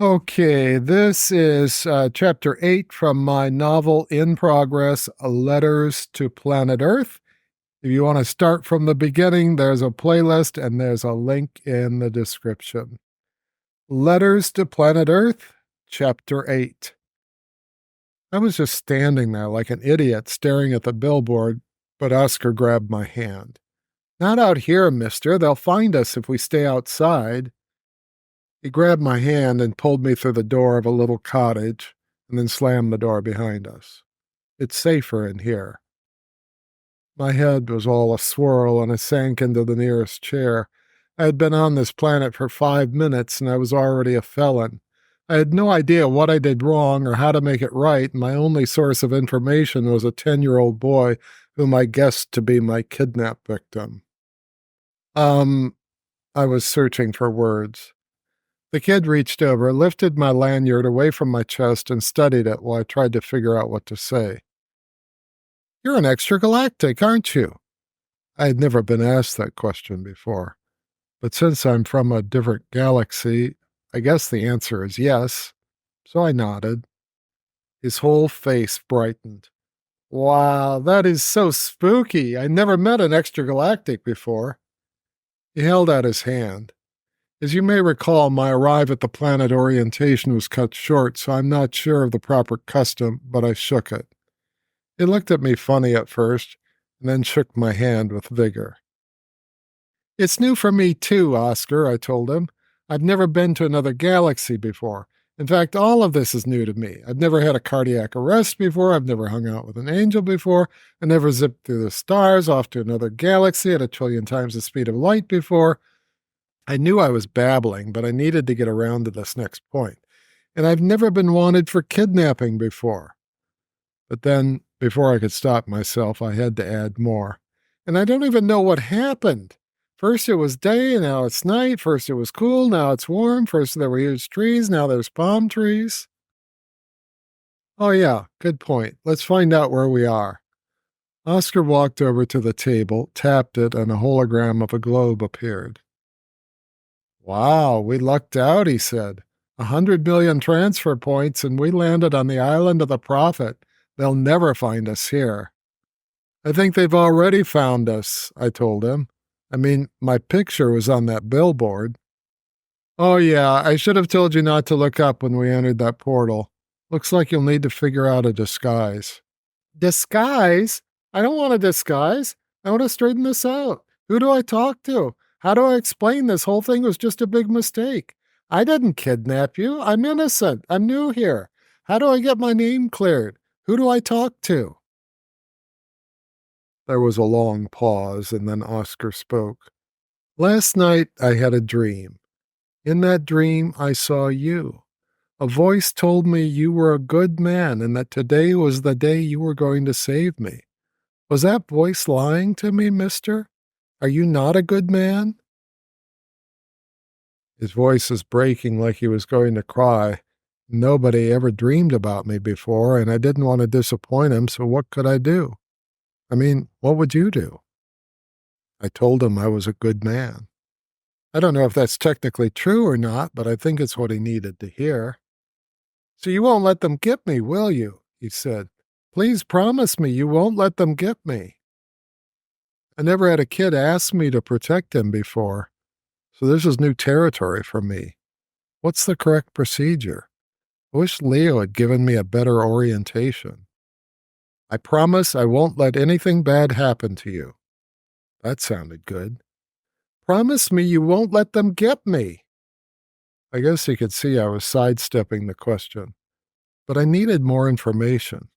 Okay, this is chapter 8 from my novel In Progress, Letters to Planet Earth. If you want to start from the beginning, there's a playlist and there's a link in the description. Letters to Planet Earth, chapter 8. I was just standing there like an idiot staring at the billboard, but Oscar grabbed my hand. Not out here, mister. They'll find us if we stay outside. He grabbed my hand and pulled me through the door of a little cottage and then slammed the door behind us. It's safer in here. My head was all a swirl and I sank into the nearest chair. I had been on this planet for 5 minutes and I was already a felon. I had no idea what I did wrong or how to make it right, and my only source of information was a 10-year-old boy whom I guessed to be my kidnap victim. I was searching for words. The kid reached over, lifted my lanyard away from my chest, and studied it while I tried to figure out what to say. You're an extragalactic, aren't you? I had never been asked that question before. But since I'm from a different galaxy, I guess the answer is yes. So I nodded. His whole face brightened. Wow, that is so spooky. I never met an extragalactic before. He held out his hand. As you may recall, my arrival at the planet orientation was cut short, so I'm not sure of the proper custom, but I shook it. He looked at me funny at first, and then shook my hand with vigor. It's new for me too, Oscar, I told him. I've never been to another galaxy before. In fact, all of this is new to me. I've never had a cardiac arrest before. I've never hung out with an angel before. I never zipped through the stars off to another galaxy at 1,000,000,000,000 times the speed of light before. I knew I was babbling, but I needed to get around to this next point. And I've never been wanted for kidnapping before. But then, before I could stop myself, I had to add more. And I don't even know what happened. First it was day, now it's night. First it was cool, now it's warm. First there were huge trees, now there's palm trees. Oh yeah, good point. Let's find out where we are. Oscar walked over to the table, tapped it, and a hologram of a globe appeared. Wow, we lucked out, he said. 100 million transfer points, and we landed on the island of the Prophet. They'll never find us here. I think they've already found us, I told him. I mean, my picture was on that billboard. Oh yeah, I should have told you not to look up when we entered that portal. Looks like you'll need to figure out a disguise. Disguise? I don't want a disguise. I want to straighten this out. Who do I talk to? How do I explain this whole thing was just a big mistake? I didn't kidnap you. I'm innocent. I'm new here. How do I get my name cleared? Who do I talk to? There was a long pause, and then Oscar spoke. Last night I had a dream. In that dream I saw you. A voice told me you were a good man and that today was the day you were going to save me. Was that voice lying to me, mister? Are you not a good man? His voice was breaking like he was going to cry. Nobody ever dreamed about me before, and I didn't want to disappoint him, so what could I do? I mean, what would you do? I told him I was a good man. I don't know if that's technically true or not, but I think it's what he needed to hear. So you won't let them get me, will you? He said. Please promise me you won't let them get me. I never had a kid ask me to protect him before, so this is new territory for me. What's the correct procedure? I wish Leo had given me a better orientation. I promise I won't let anything bad happen to you. That sounded good. Promise me you won't let them get me. I guess he could see I was sidestepping the question, but I needed more information.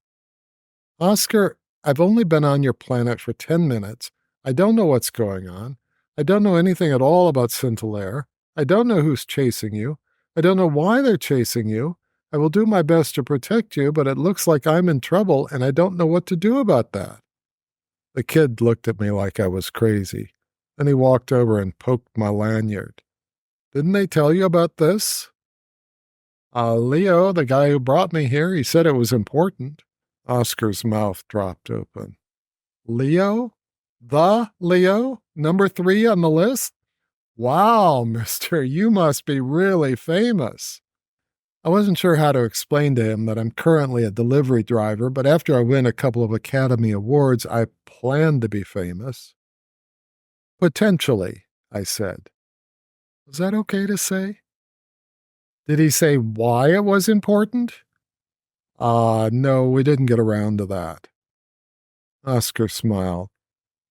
Oscar, I've only been on your planet for 10 minutes. I don't know what's going on. I don't know anything at all about Scintillare. I don't know who's chasing you. I don't know why they're chasing you. I will do my best to protect you, but it looks like I'm in trouble, and I don't know what to do about that. The kid looked at me like I was crazy. Then he walked over and poked my lanyard. Didn't they tell you about this? Leo, the guy who brought me here, he said it was important. Oscar's mouth dropped open. Leo? The Leo? Number 3 on the list? Wow, mister, you must be really famous. I wasn't sure how to explain to him that I'm currently a delivery driver, but after I win a couple of Academy Awards, I plan to be famous. Potentially, I said. Was that okay to say? Did he say why it was important? No, we didn't get around to that. Oscar smiled.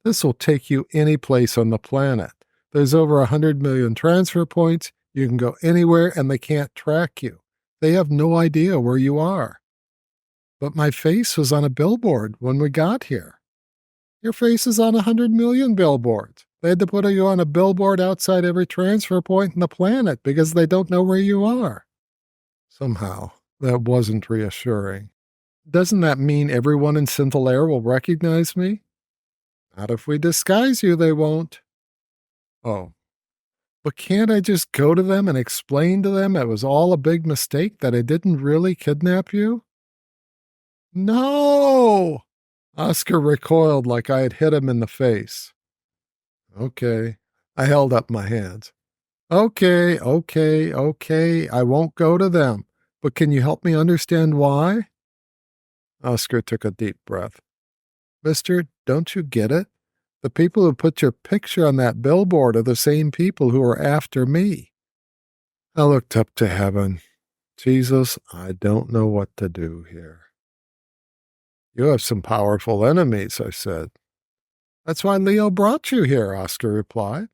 This will take you any place on the planet. There's over 100 million transfer points. You can go anywhere and they can't track you. They have no idea where you are. But my face was on a billboard when we got here. Your face is on 100 million billboards. They had to put you on a billboard outside every transfer point in the planet because they don't know where you are. Somehow, that wasn't reassuring. Doesn't that mean everyone in Scintillare will recognize me? Not if we disguise you, they won't. Oh, but can't I just go to them and explain to them it was all a big mistake, that I didn't really kidnap you? No! Oscar recoiled like I had hit him in the face. Okay. I held up my hands. Okay. I won't go to them. But can you help me understand why? Oscar took a deep breath. Mister, don't you get it? The people who put your picture on that billboard are the same people who are after me. I looked up to heaven. Jesus, I don't know what to do here. You have some powerful enemies, I said. That's why Leo brought you here, Oscar replied.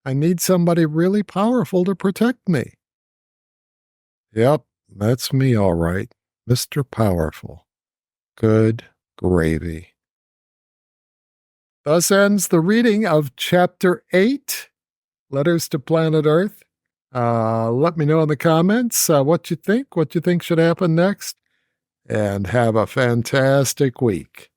I need somebody really powerful to protect me. Yep, that's me all right, Mr. Powerful. Good gravy. Thus ends the reading of Chapter 8, Letters to Planet Earth. Let me know in the comments what you think should happen next, and have a fantastic week.